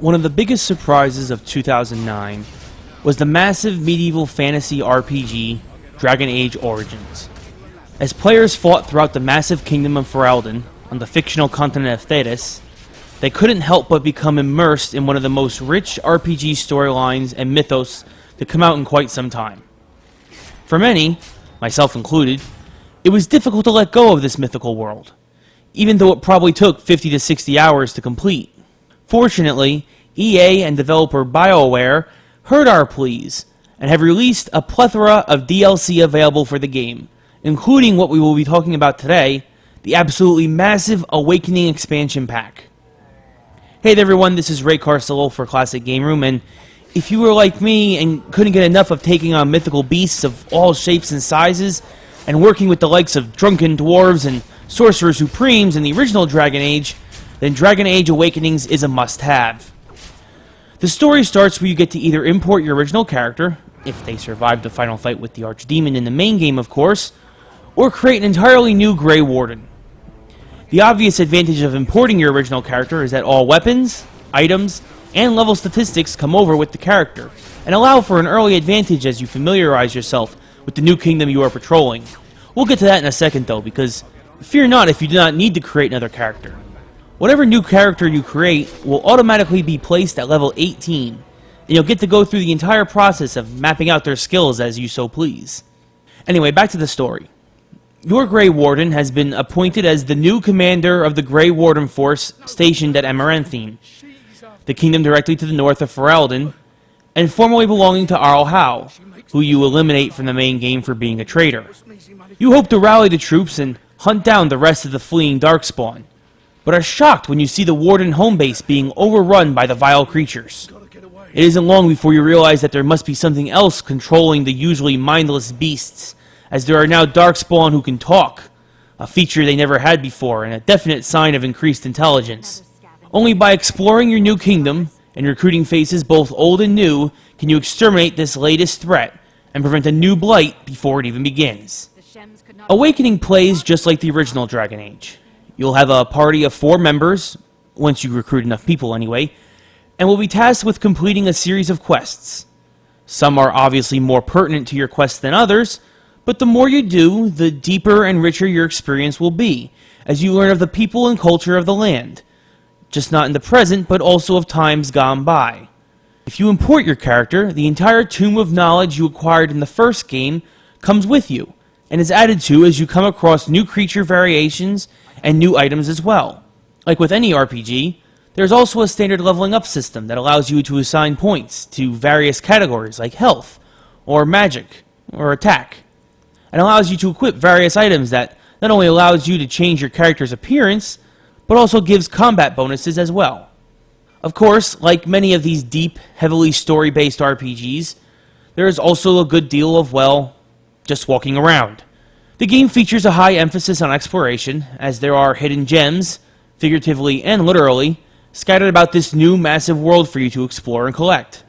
One of the biggest surprises of 2009 was the massive medieval fantasy RPG, Dragon Age Origins. As players fought throughout the massive kingdom of Ferelden on the fictional continent of Thedas, they couldn't help but become immersed in one of the most rich RPG storylines and mythos to come out in quite some time. For many, myself included, it was difficult to let go of this mythical world, even though it probably took 50 to 60 hours to complete. Fortunately, EA and developer BioWare heard our pleas and have released a plethora of DLC available for the game, including what we will be talking about today, the absolutely massive Awakening expansion pack. Hey there everyone, this is Ray Carcillo for Classic Game Room, and if you were like me and couldn't get enough of taking on mythical beasts of all shapes and sizes, and working with the likes of drunken dwarves and sorcerer supremes in the original Dragon Age, then Dragon Age Awakenings is a must-have. The story starts where you get to either import your original character, if they survive the final fight with the Archdemon in the main game of course, or create an entirely new Grey Warden. The obvious advantage of importing your original character is that all weapons, items, and level statistics come over with the character, and allow for an early advantage as you familiarize yourself with the new kingdom you are patrolling. We'll get to that in a second though, because fear not if you do not need to create another character. Whatever new character you create will automatically be placed at level 18, and you'll get to go through the entire process of mapping out their skills as you so please. Anyway, back to the story. Your Grey Warden has been appointed as the new commander of the Grey Warden force stationed at Amaranthine, the kingdom directly to the north of Ferelden, and formerly belonging to Arl Howe, who you eliminate from the main game for being a traitor. You hope to rally the troops and hunt down the rest of the fleeing Darkspawn, but are shocked when you see the Warden home base being overrun by the vile creatures. It isn't long before you realize that there must be something else controlling the usually mindless beasts, as there are now Darkspawn who can talk, a feature they never had before and a definite sign of increased intelligence. Only by exploring your new kingdom and recruiting faces both old and new can you exterminate this latest threat and prevent a new blight before it even begins. Awakening plays just like the original Dragon Age. You'll have a party of 4 members, once you recruit enough people anyway, and will be tasked with completing a series of quests. Some are obviously more pertinent to your quest than others, but the more you do, the deeper and richer your experience will be, as you learn of the people and culture of the land, just not in the present, but also of times gone by. If you import your character, the entire tomb of knowledge you acquired in the first game comes with you, and is added to as you come across new creature variations and new items as well. Like with any RPG, there's also a standard leveling up system that allows you to assign points to various categories like health, or magic, or attack, and allows you to equip various items that not only allows you to change your character's appearance, but also gives combat bonuses as well. Of course, like many of these deep, heavily story-based RPGs, there is also a good deal of, well, just walking around. The game features a high emphasis on exploration, as there are hidden gems, figuratively and literally, scattered about this new massive world for you to explore and collect.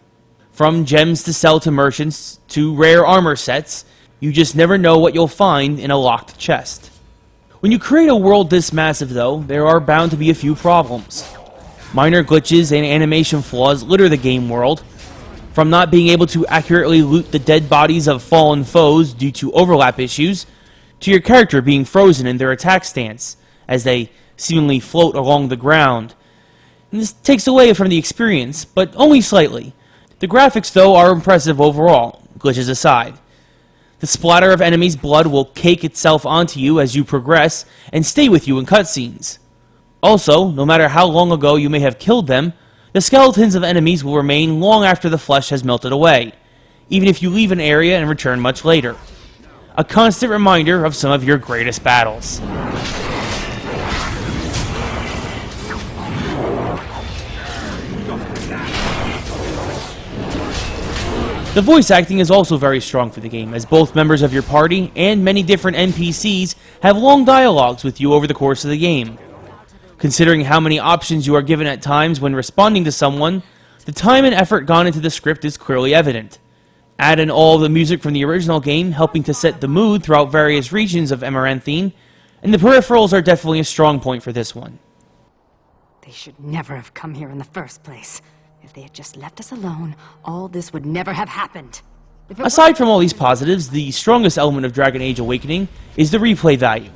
From gems to sell to merchants, to rare armor sets, you just never know what you'll find in a locked chest. When you create a world this massive though, there are bound to be a few problems. Minor glitches and animation flaws litter the game world, from not being able to accurately loot the dead bodies of fallen foes due to overlap issues, to your character being frozen in their attack stance, as they seemingly float along the ground. And this takes away from the experience, but only slightly. The graphics though are impressive overall, glitches aside. The splatter of enemies' blood will cake itself onto you as you progress and stay with you in cutscenes. Also, no matter how long ago you may have killed them, the skeletons of enemies will remain long after the flesh has melted away, even if you leave an area and return much later. A constant reminder of some of your greatest battles. The voice acting is also very strong for the game, as both members of your party and many different NPCs have long dialogues with you over the course of the game. Considering how many options you are given at times when responding to someone, the time and effort gone into the script is clearly evident. Add in all the music from the original game, helping to set the mood throughout various regions of Amaranthine, and the peripherals are definitely a strong point for this one. They should never have come here in the first place. If they had just left us alone, all this would never have happened. Aside from all these positives, the strongest element of Dragon Age Awakening is the replay value.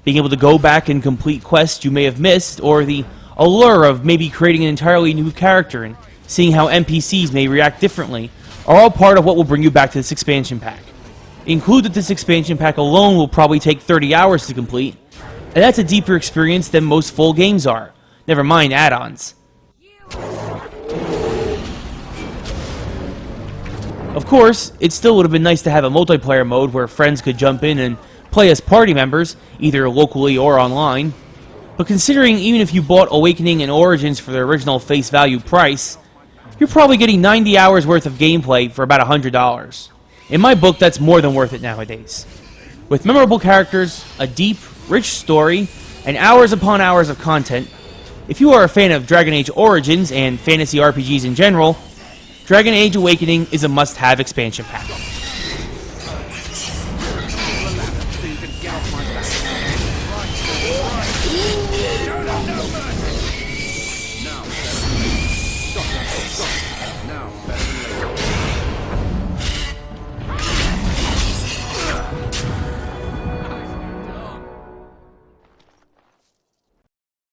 Being able to go back and complete quests you may have missed, or the allure of maybe creating an entirely new character and seeing how NPCs may react differently, are all part of what will bring you back to this expansion pack. Include that this expansion pack alone will probably take 30 hours to complete, and that's a deeper experience than most full games are, never mind add-ons. Of course, it still would have been nice to have a multiplayer mode where friends could jump in and play as party members, either locally or online. But considering even if you bought Awakening and Origins for their original face value price, you're probably getting 90 hours worth of gameplay for about $100. In my book, that's more than worth it nowadays. With memorable characters, a deep, rich story, and hours upon hours of content, if you are a fan of Dragon Age Origins and fantasy RPGs in general, Dragon Age Awakening is a must-have expansion pack. Now,